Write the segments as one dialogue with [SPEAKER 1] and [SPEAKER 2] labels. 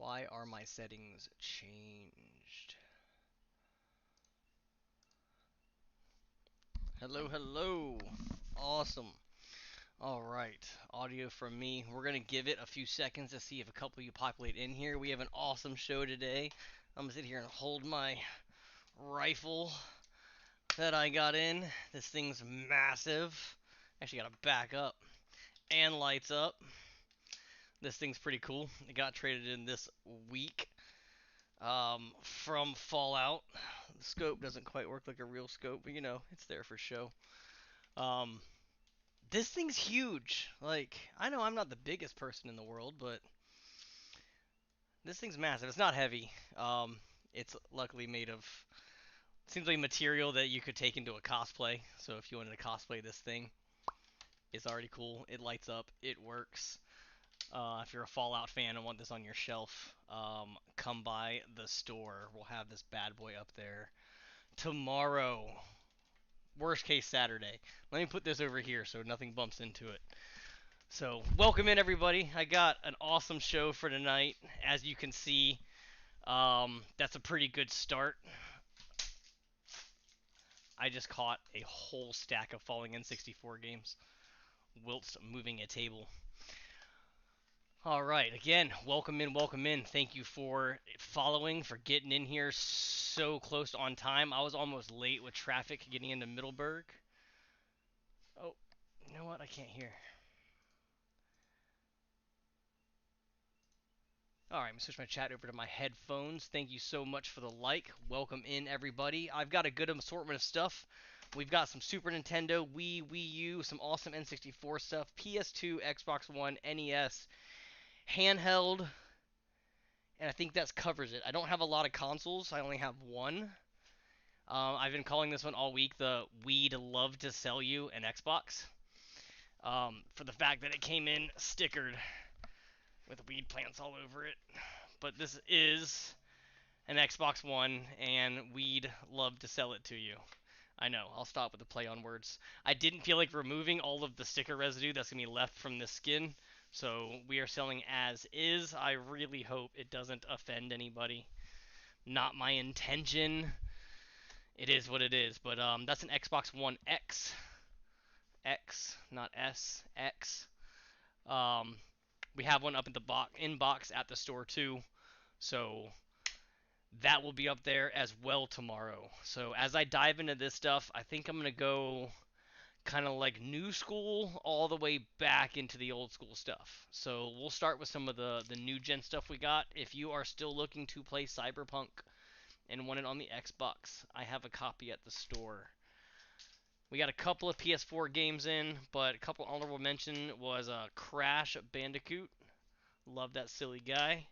[SPEAKER 1] Why are my settings changed? Hello, hello. Awesome. All right. Audio from me. We're going to give it a few seconds to see if a couple of you populate in here. We have an awesome show today. I'm going to sit here and hold my rifle that I got in. This thing's massive. Actually, got to back up and lights up. This thing's pretty cool. It got traded in this week. From Fallout. The scope doesn't quite work like a real scope, but you know, it's there for show. Um, this thing's huge. Like, I know I'm not the biggest person in the world, but this thing's massive. It's not heavy. It's luckily made of, seems like material that you could take into a cosplay. So if you wanted to cosplay this thing, it's already cool. It lights up. It works. If you're a Fallout fan and want this on your shelf, come by the store. We'll have this bad boy up there tomorrow. Worst case Saturday. Let me put this over here so nothing bumps into it. So, welcome in everybody. I got an awesome show for tonight. As you can see, that's a pretty good start. I just caught a whole stack of Falling N64 games whilst moving a table. Alright, again, welcome in, welcome in. Thank you for following, for getting in here so close on time. I was almost late with traffic getting into Middleburg. Oh, you know what? I can't hear. Alright, I'm going to switch my chat over to my headphones. Thank you so much for the like. Welcome in, everybody. I've got a good assortment of stuff. We've got some Super Nintendo, Wii, Wii U, some awesome N64 stuff, PS2, Xbox One, NES, handheld, and I think that covers it. I don't have a lot of consoles. I only have one. I've been calling this one all week the We'd Love to Sell You an Xbox. For the fact that it came in stickered with weed plants all over it. But this is an Xbox One, and we'd love to sell it to you. I know, I'll stop with the play on words. I didn't feel like removing all of the sticker residue that's going to be left from this skin, so we are selling as is. I really hope it doesn't offend anybody. Not my intention. It is what it is, but that's an Xbox One X. X, not S. X. Um, we have one up in the box at the store too, so that will be up there as well tomorrow. So as I dive into this stuff, I think I'm going to go kind of like new school all the way back into the old school stuff. So we'll start with some of the new gen stuff we got. If you are still looking to play Cyberpunk and want it on the Xbox, I have a copy at the store. We got a couple of PS4 games in, but a couple honorable mention was Crash Bandicoot. Love that silly guy.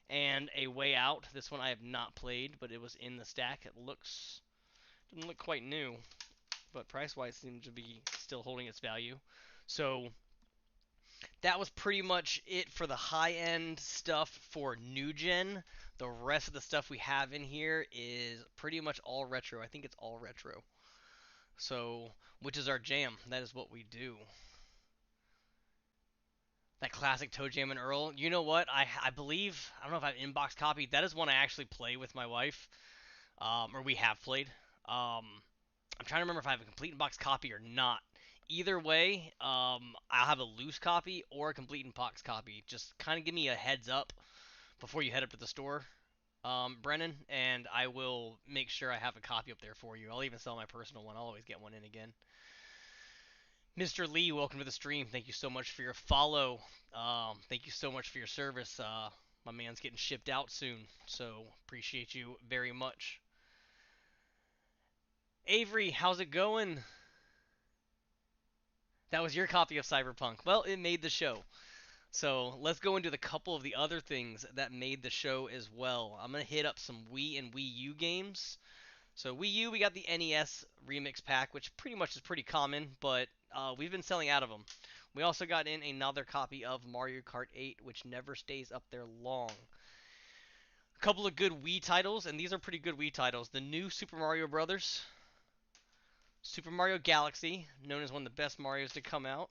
[SPEAKER 1] And A Way Out. This one I have not played, but it was in the stack. It doesn't look quite new, but price-wise seems to be still holding its value. So that was pretty much it for the high-end stuff for new gen. The rest of the stuff we have in here is pretty much all retro. I think it's all retro. So, which is our jam. That is what we do. That classic Toe Jam and Earl. You know what? I believe, I don't know if I have inbox copy. That is one I actually play with my wife. Or we have played. I'm trying to remember if I have a complete inbox copy or not. Either way, I'll have a loose copy or a complete inbox copy. Just kind of give me a heads up before you head up to the store, Brennan, and I will make sure I have a copy up there for you. I'll even sell my personal one. I'll always get one in again. Mr. Lee, welcome to the stream. Thank you so much for your follow. Thank you so much for your service. My man's getting shipped out soon, so appreciate you very much. Avery, how's it going? That was your copy of Cyberpunk. Well, it made the show. So let's go into the couple of the other things that made the show as well. I'm going to hit up some Wii and Wii U games. So Wii U, we got the NES Remix Pack, which pretty much is pretty common, but we've been selling out of them. We also got in another copy of Mario Kart 8, which never stays up there long. A couple of good Wii titles, and these are pretty good Wii titles. The new Super Mario Brothers, Super Mario Galaxy, known as one of the best Marios to come out,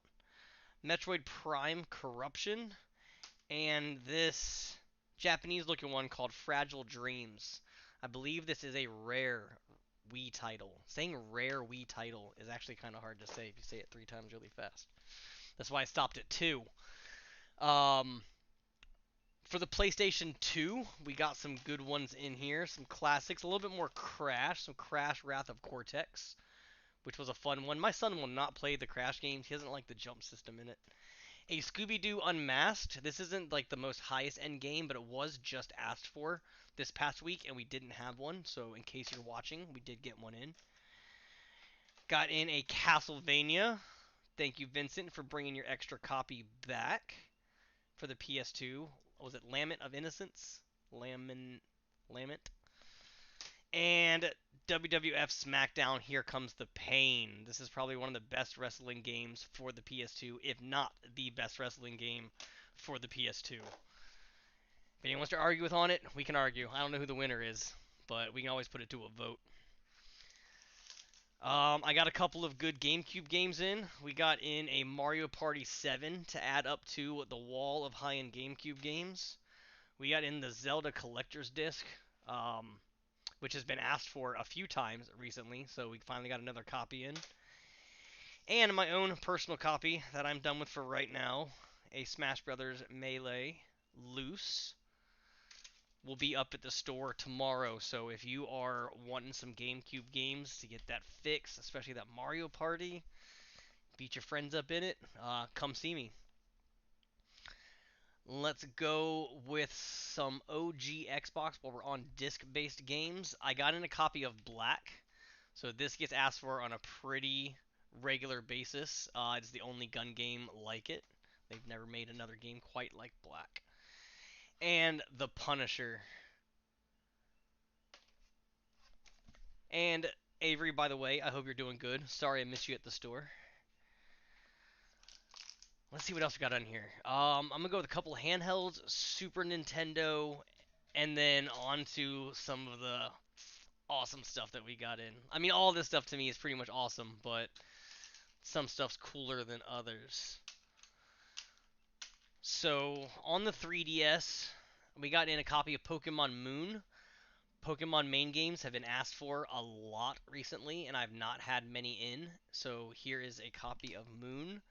[SPEAKER 1] Metroid Prime Corruption, and this Japanese-looking one called Fragile Dreams. I believe this is a rare Wii title. Saying rare Wii title is actually kind of hard to say if you say it 3 times really fast. That's why I stopped at 2. Um, for the PlayStation 2, we got some good ones in here. Some classics, a little bit more Crash. Some Crash Wrath of Cortex, which was a fun one. My son will not play the Crash games. He doesn't like the jump system in it. A Scooby-Doo Unmasked. This isn't like the most highest end game, but it was just asked for this past week, and we didn't have one. So in case you're watching, we did get one in. Got in a Castlevania. Thank you, Vincent, for bringing your extra copy back for the PS2. Was it Lament of Innocence? Lament. And WWF SmackDown, Here Comes the Pain. This is probably one of the best wrestling games for the PS2, if not the best wrestling game for the PS2. If anyone wants to argue with on it, we can argue. I don't know who the winner is, but we can always put it to a vote. I got a couple of good GameCube games in. We got in a Mario Party 7 to add up to the wall of high-end GameCube games. We got in the Zelda Collector's Disc, which has been asked for a few times recently, so we finally got another copy in. And my own personal copy that I'm done with for right now, a Smash Brothers Melee Loose, will be up at the store tomorrow. So if you are wanting some GameCube games to get that fix, especially that Mario Party, beat your friends up in it, come see me. Let's go with some OG Xbox while we're on disc-based games. I got in a copy of Black, so this gets asked for on a pretty regular basis. It's the only gun game like it. They've never made another game quite like Black. And The Punisher. And Avery, by the way, I hope you're doing good. Sorry I missed you at the store. Let's see what else we got on here. I'm gonna go with a couple handhelds, Super Nintendo, and then on to some of the awesome stuff that we got in. I mean, all this stuff to me is pretty much awesome, but some stuff's cooler than others. So, on the 3DS, we got in a copy of Pokemon Moon. Pokemon main games have been asked for a lot recently, and I've not had many in, so here is a copy of Moon.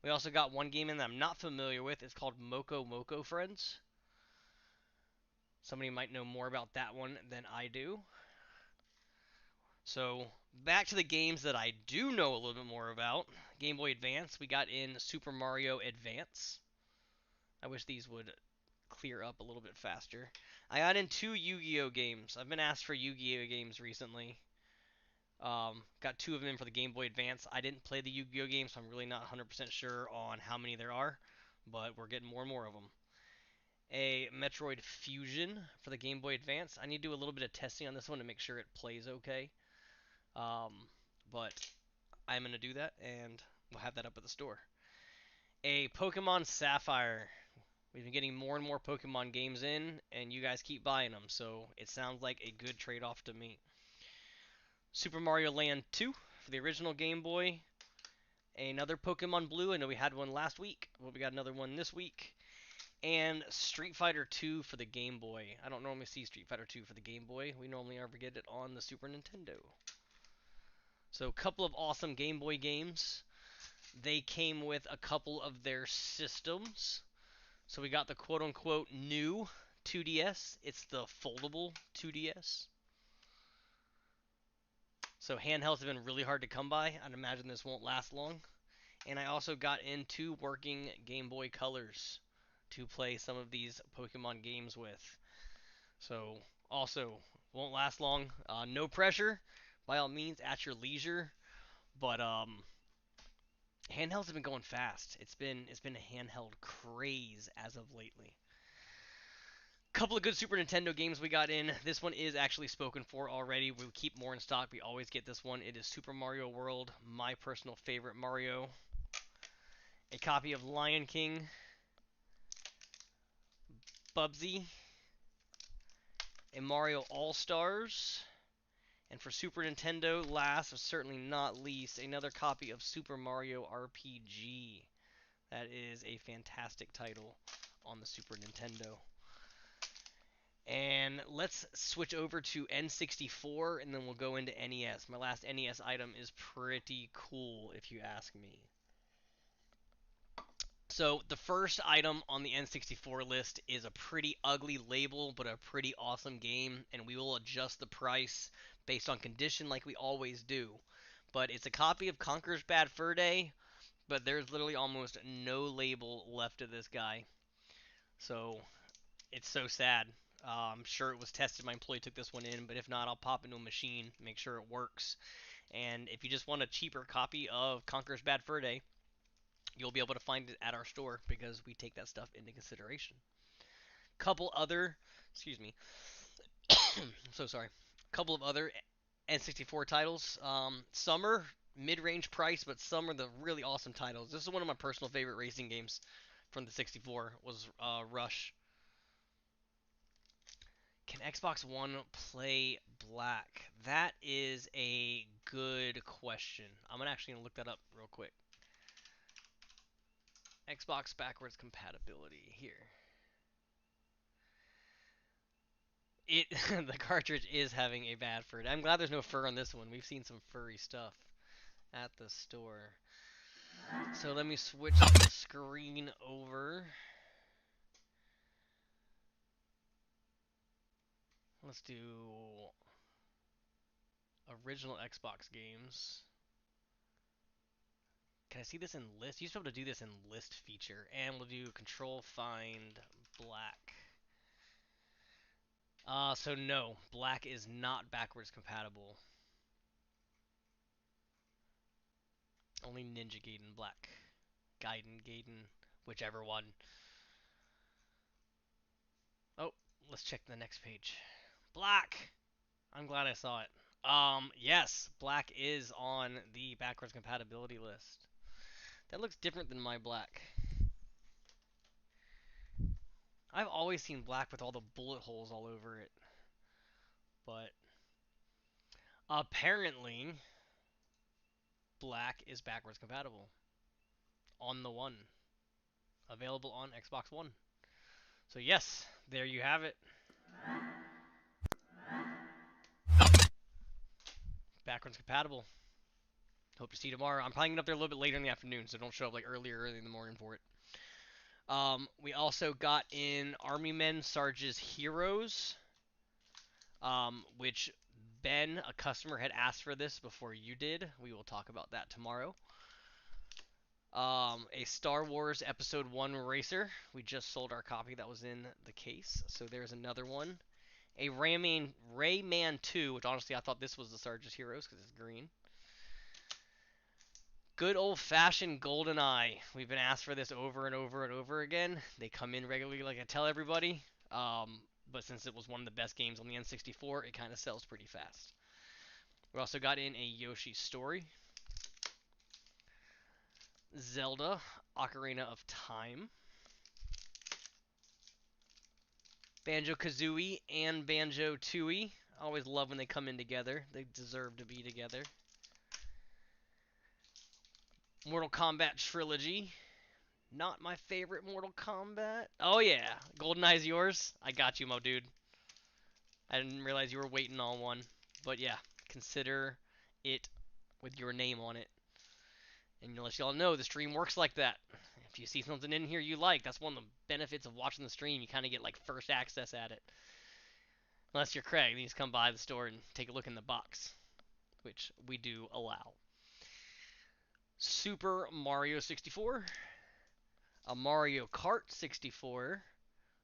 [SPEAKER 1] We also got one game in that I'm not familiar with. It's called Moko Moko Friends. Somebody might know more about that one than I do. So, back to the games that I do know a little bit more about. Game Boy Advance, we got in Super Mario Advance. I wish these would clear up a little bit faster. I got in 2 Yu-Gi-Oh games. I've been asked for Yu-Gi-Oh games recently. Got 2 of them in for the Game Boy Advance. I didn't play the Yu-Gi-Oh games, so I'm really not 100% sure on how many there are, but we're getting more and more of them. A Metroid Fusion for the Game Boy Advance. I need to do a little bit of testing on this one to make sure it plays okay. But I'm going to do that, and we'll have that up at the store. A Pokemon Sapphire. We've been getting more and more Pokemon games in, and you guys keep buying them, so it sounds like a good trade-off to me. Super Mario Land 2 for the original Game Boy. Another Pokemon Blue. I know we had one last week, but we got another one this week. And Street Fighter 2 for the Game Boy. I don't normally see Street Fighter 2 for the Game Boy. We normally ever get it on the Super Nintendo. So a couple of awesome Game Boy games. They came with a couple of their systems. So we got the quote-unquote new 2DS. It's the foldable 2DS. So handhelds have been really hard to come by. I'd imagine this won't last long. And I also got into working Game Boy Colors to play some of these Pokemon games with. So also won't last long. No pressure, by all means, at your leisure. But handhelds have been going fast. It's been a handheld craze as of lately. Couple of good Super Nintendo games we got in. This one is actually spoken for already. We keep more in stock. We always get this one. It is Super Mario World, my personal favorite Mario. A copy of Lion King, Bubsy, a Mario All-Stars, and for Super Nintendo, last but certainly not least, another copy of Super Mario RPG. That is a fantastic title on the Super Nintendo. And let's switch over to N64 and then we'll go into NES. My last NES item is pretty cool if you ask me. So the first item on the N64 list is a pretty ugly label, but a pretty awesome game, and we will adjust the price based on condition like we always do. But it's a copy of Conker's Bad Fur Day, but there's literally almost no label left of this guy. So it's so sad. I'm sure it was tested. My employee took this one in, but if not, I'll pop into a machine, make sure it works. And if you just want a cheaper copy of Conker's Bad Fur Day, you'll be able to find it at our store because we take that stuff into consideration. Couple other, excuse me, I'm so sorry. Couple of other N64 titles. Some are mid-range price, but some are the really awesome titles. This is one of my personal favorite racing games from the 64 was Rush. Can Xbox One play Black? That is a good question. I'm actually gonna look that up real quick. Xbox backwards compatibility here. It the cartridge is having a bad fur. I'm glad there's no fur on this one. We've seen some furry stuff at the store. So let me switch the screen over. Let's do original Xbox games. Can I see this in list? You used to be able to do this in list feature. And we'll do control find black. So no, black is not backwards compatible. Only Ninja Gaiden Black. Gaiden, whichever one. Oh, let's check the next page. Black! I'm glad I saw it. Yes, black is on the backwards compatibility list. That looks different than my black. I've always seen black with all the bullet holes all over it. But apparently, black is backwards compatible. On the One. Available on Xbox One. So yes, there you have it. Backwards compatible. Hope to see you tomorrow. I'm probably getting up there a little bit later in the afternoon, so don't show up like early in the morning for it. We also got in Army Men Sarge's Heroes, which Ben, a customer, had asked for this before you did. We will talk about that tomorrow. A Star Wars Episode 1 Racer. We just sold our copy that was in the case, so there's another one. A Rayman 2, which honestly I thought this was the Sarge's Heroes because it's green. Good old-fashioned GoldenEye. We've been asked for this over and over and over again. They come in regularly, like I tell everybody. But since it was one of the best games on the N64, it kind of sells pretty fast. We also got in a Yoshi Story. Zelda Ocarina of Time. Banjo-Kazooie and Banjo-Tooie. I always love when they come in together. They deserve to be together. Mortal Kombat Trilogy. Not my favorite Mortal Kombat. Oh yeah, GoldenEye's yours. I got you, my dude. I didn't realize you were waiting on one. But yeah, consider it with your name on it. And to let y'all know, the stream works like that. If you see something in here you like, that's one of the benefits of watching the stream. You kind of get like first access at it. Unless you're Craig, then you just come by the store and take a look in the box, which we do allow. Super Mario 64. A Mario Kart 64.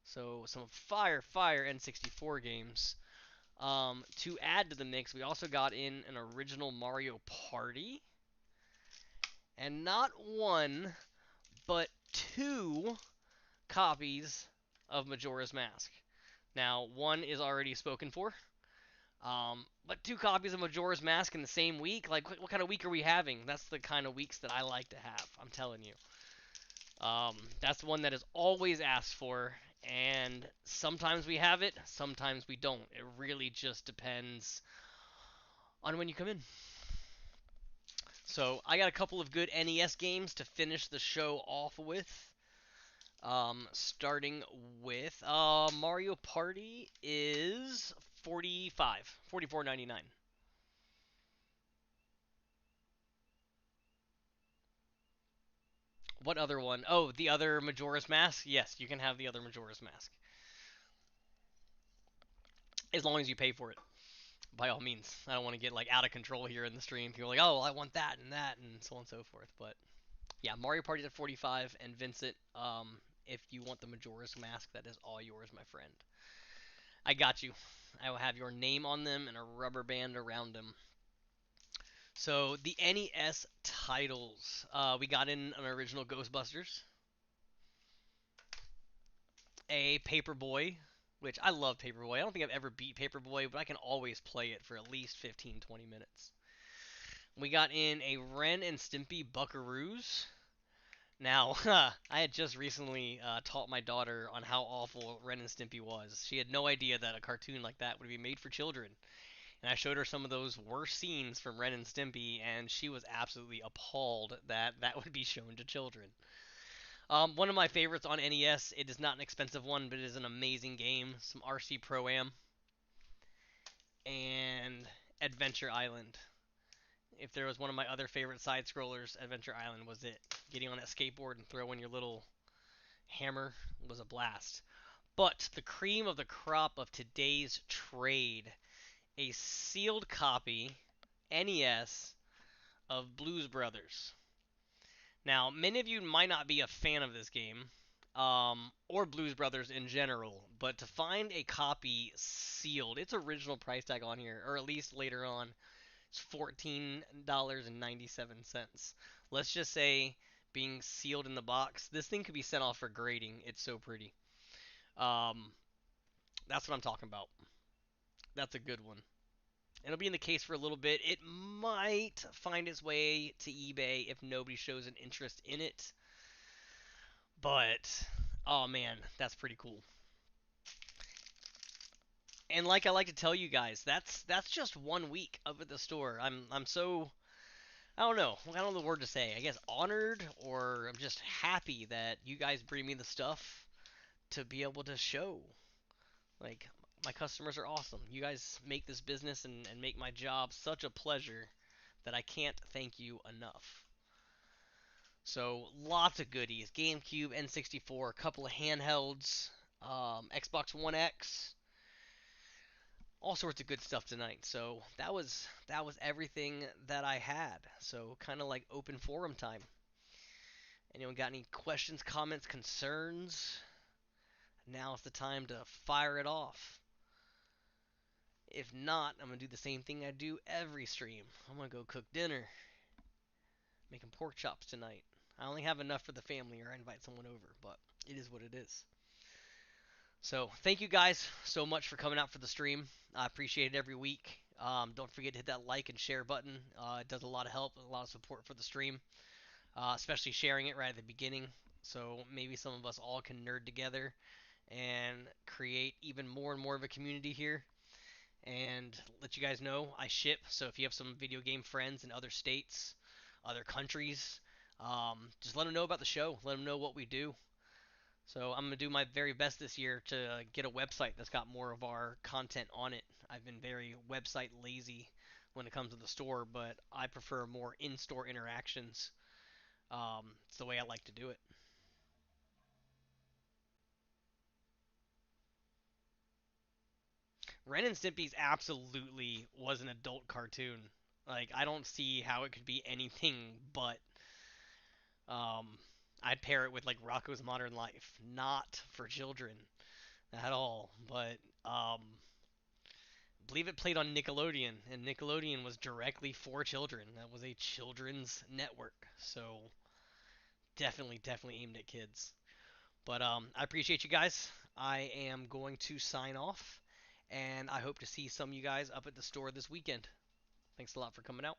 [SPEAKER 1] So some fire N64 games. To add to the mix, we also got in an original Mario Party. And not one, but two copies of Majora's Mask. Now, one is already spoken for. But two copies of Majora's Mask in the same week? Like, what kind of week are we having? That's the kind of weeks that I like to have, I'm telling you. That's one that is always asked for, and sometimes we have it, sometimes we don't. It really just depends on when you come in. So I got a couple of good NES games to finish the show off with. Starting with Mario Party is 45, 44.99. What other one? Oh, the other Majora's Mask? Yes, you can have the other Majora's Mask. As long as you pay for it, by all means. I don't want to get like out of control here in the stream. People are like, oh, well, I want that, and so on and so forth. But yeah, Mario Party's at 45, and Vincent, if you want the Majora's Mask, that is all yours, my friend. I got you. I will have your name on them and a rubber band around them. So the NES titles, we got in an original Ghostbusters, a Paperboy, which I love Paperboy. I don't think I've ever beat Paperboy, but I can always play it for at least 15, 20 minutes. We got in a Ren and Stimpy Buckaroos. Now, I had just recently taught my daughter on how awful Ren and Stimpy was. She had no idea that a cartoon like that would be made for children. And I showed her some of those worst scenes from Ren and Stimpy, and she was absolutely appalled that that would be shown to children. One of my favorites on NES. It is not an expensive one, but it is an amazing game. Some RC Pro Am and Adventure Island. If there was one of my other favorite side scrollers, Adventure Island was it. Getting on that skateboard and throwing your little hammer was a blast. But the cream of the crop of today's trade, a sealed copy NES of Blues Brothers. Now, many of you might not be a fan of this game, or Blues Brothers in general, but to find a copy sealed, its original price tag on here, or at least later on, it's $14.97. Let's just say, being sealed in the box, this thing could be sent off for grading. It's so pretty. Um, that's what I'm talking about. That's a good one. It'll be in the case for a little bit. It might find its way to eBay if nobody shows an interest in it. But oh man, that's pretty cool. And like I like to tell you guys, that's just 1 week up at the store. I'm so I don't know. I don't know the word to say. I guess honored, or I'm just happy that you guys bring me the stuff to be able to show. Like, my customers are awesome. You guys make this business and make my job such a pleasure that I can't thank you enough. So, lots of goodies. GameCube, N64, a couple of handhelds, Xbox One X, all sorts of good stuff tonight. So, that was everything that I had. So, kind of like open forum time. Anyone got any questions, comments, concerns? Now's the time to fire it off. If not, I'm going to do the same thing I do every stream. I'm going to go cook dinner. Making pork chops tonight. I only have enough for the family or I invite someone over, but it is what it is. So, thank you guys so much for coming out for the stream. I appreciate it every week. Don't forget to hit that like and share button. It does a lot of help, a lot of support for the stream, especially sharing it right at the beginning. So, maybe some of us all can nerd together and create even more and more of a community here. And let you guys know I ship. So if you have some video game friends in other states, other countries, just let them know about the show. Let them know what we do. So I'm gonna do my very best this year to get a website that's got more of our content on it. I've been very website lazy when it comes to the store, but I prefer more in-store interactions. It's the way I like to do it. Ren and Stimpy's absolutely was an adult cartoon. Like, I don't see how it could be anything but. Um, I'd pair it with like Rocko's Modern Life, not for children at all. But I believe it played on Nickelodeon, and Nickelodeon was directly for children. That was a children's network, so definitely, definitely aimed at kids. But I appreciate you guys. I am going to sign off, and I hope to see some of you guys up at the store this weekend. Thanks a lot for coming out.